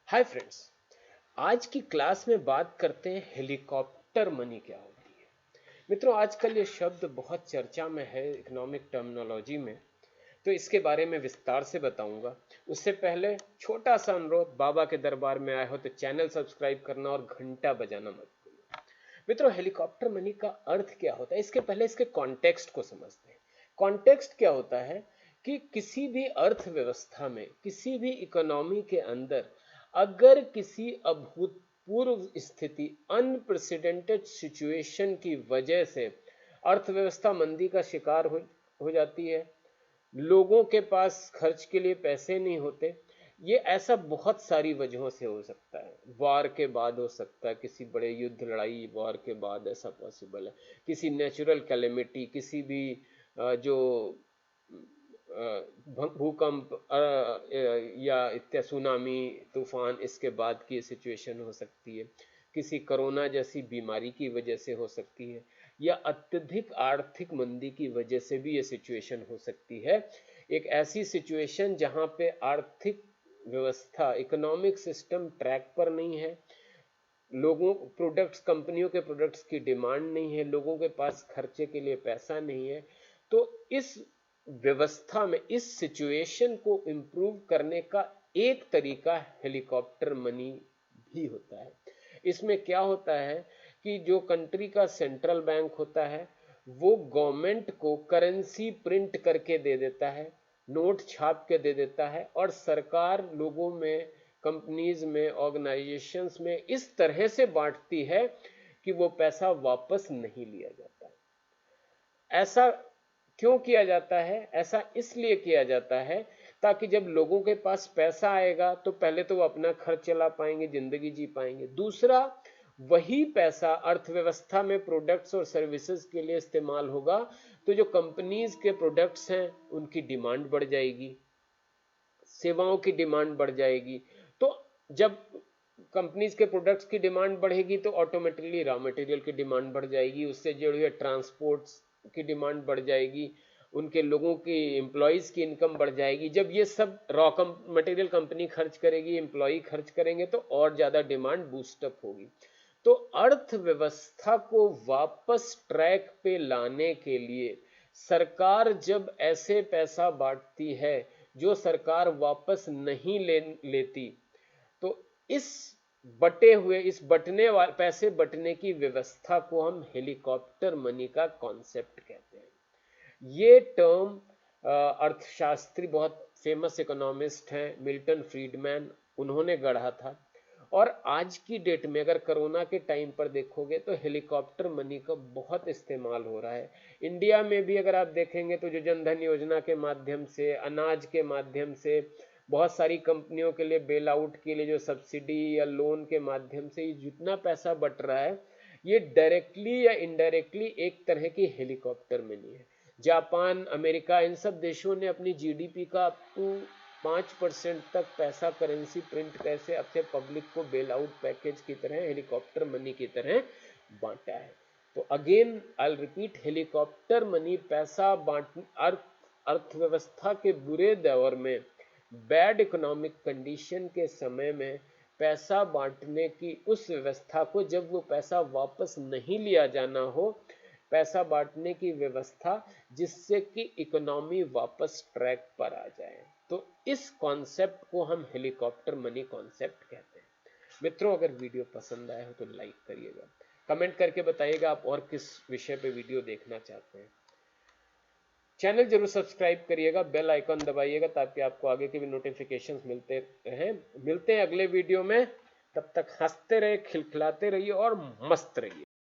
Hi friends. आज की class में बात करते हैं हेलीकॉप्टर मनी क्या होती है। मित्रों, आजकल ये शब्द बहुत चर्चा में है इकोनॉमिक टर्मिनोलॉजी में, तो इसके बारे में विस्तार से बताऊंगा। उससे पहले छोटा सा अनुरोध, बाबा के दरबार में आए हो तो चैनल सब्सक्राइब करना और घंटा बजाना मत भूलना। मित्रों, हेलीकॉप्टर मनी का अर्थ क्या होता है, इसके पहले इसके कॉन्टेक्स्ट को समझते हैं। कॉन्टेक्स्ट क्या होता है कि किसी भी अर्थव्यवस्था में, किसी भी इकोनॉमी के अंदर अगर किसी अभूतपूर्व स्थिति, अनप्रेसिडेंटेड सिचुएशन की वजह से अर्थव्यवस्था मंदी का शिकार हो जाती है, लोगों के पास खर्च के लिए पैसे नहीं होते। ये ऐसा बहुत सारी वजहों से हो सकता है। वार के बाद हो सकता है, किसी बड़े युद्ध लड़ाई वार के बाद ऐसा पॉसिबल है। किसी नेचुरल कैलेमिटी, किसी भी जो भूकंप या इत्या सुनामी, तूफान, इसके बाद की सिचुएशन हो सकती है। किसी कोरोना जैसी बीमारी की वजह से हो सकती है, या अत्यधिक आर्थिक मंदी की वजह से भी ये सिचुएशन हो सकती है। एक ऐसी सिचुएशन जहां पे आर्थिक व्यवस्था, इकोनॉमिक सिस्टम ट्रैक पर नहीं है, लोगों प्रोडक्ट्स, कंपनियों के प्रोडक्ट्स की डिमांड नहीं है, लोगों के पास खर्चे के लिए पैसा नहीं है। तो इस व्यवस्था में, इस सिचुएशन को इम्प्रूव करने का एक तरीका हेलीकॉप्टर मनी भी होता है। इसमें क्या होता है कि जो कंट्री का सेंट्रल बैंक होता है, वो गवर्नमेंट को करेंसी प्रिंट करके दे देता है, नोट छाप के दे देता है, और सरकार लोगों में, कंपनीज में, ऑर्गेनाइजेशंस में इस तरह से बांटती है कि वो पैसा वापस नहीं लिया जाता। ऐसा क्यों किया जाता है? ऐसा इसलिए किया जाता है ताकि जब लोगों के पास पैसा आएगा तो पहले तो वो अपना खर्च चला पाएंगे, जिंदगी जी पाएंगे। दूसरा, वही पैसा अर्थव्यवस्था में प्रोडक्ट्स और सर्विसेज के लिए इस्तेमाल होगा, तो जो कंपनीज के प्रोडक्ट्स हैं उनकी डिमांड बढ़ जाएगी, सेवाओं की डिमांड बढ़ जाएगी। तो जब कंपनीज के प्रोडक्ट्स की डिमांड बढ़ेगी तो ऑटोमेटिकली रॉ मटेरियल की डिमांड बढ़ जाएगी, उससे जुड़ी हुई ट्रांसपोर्ट्स की डिमांड बढ़ जाएगी, उनके लोगों की, एम्प्लॉयज की इनकम बढ़ जाएगी। जब ये सब रॉ मटेरियल कंपनी खर्च करेगी, एम्प्लॉय खर्च करेंगे, तो और ज्यादा डिमांड बूस्टअप होगी। तो अर्थव्यवस्था को वापस ट्रैक पे लाने के लिए सरकार जब ऐसे पैसा बांटती है जो सरकार वापस नहीं लेती, तो इस बटे हुए, इस बटने वाले पैसे बटने की व्यवस्था को हम हेलीकॉप्टर मनी का कॉन्सेप्ट कहते हैं। ये टर्म अर्थशास्त्री, बहुत फेमस इकोनॉमिस्ट हैं, मिल्टन फ्रीडमैन, उन्होंने गढ़ा था। और आज की डेट में अगर कोरोना के टाइम पर देखोगे तो हेलीकॉप्टर मनी का बहुत इस्तेमाल हो रहा है। इंडिया में भी अगर आप देखेंगे तो जो जनधन योजना के माध्यम से, अनाज के माध्यम से, बहुत सारी कंपनियों के लिए बेल आउट के लिए जो सब्सिडी या लोन के माध्यम से जितना पैसा बट रहा है, ये डायरेक्टली या इनडायरेक्टली एक तरह की हेलीकॉप्टर मनी है। जापान, अमेरिका, इन सब देशों ने अपनी जीडीपी का अप टू 5% तक पैसा करेंसी प्रिंट कैसे अपने पब्लिक को बेल आउट पैकेज की तरह, हेलीकॉप्टर मनी की तरह बांटा है। तो again I repeat, helicopter money पैसा बांट, अर्थव्यवस्था के बुरे दौर में, बैड इकोनॉमिक कंडीशन के समय में पैसा बांटने की उस व्यवस्था को, जब वो पैसा वापस नहीं लिया जाना हो, पैसा बांटने की व्यवस्था, जिससे कि इकोनॉमी वापस ट्रैक पर आ जाए। तो इस कॉन्सेप्ट को हम हेलीकॉप्टर मनी कॉन्सेप्ट कहते हैं। मित्रों, अगर वीडियो पसंद आया हो तो लाइक करिएगा, कमेंट करके बताइएगा आप और किस विषय पे वीडियो देखना चाहते हैं। चैनल जरूर सब्सक्राइब करिएगा, बेल आइकन दबाइएगा ताकि आपको आगे के भी नोटिफिकेशंस मिलते रहें। मिलते हैं अगले वीडियो में, तब तक हंसते रहिए, खिलखिलाते रहिए और मस्त रहिए।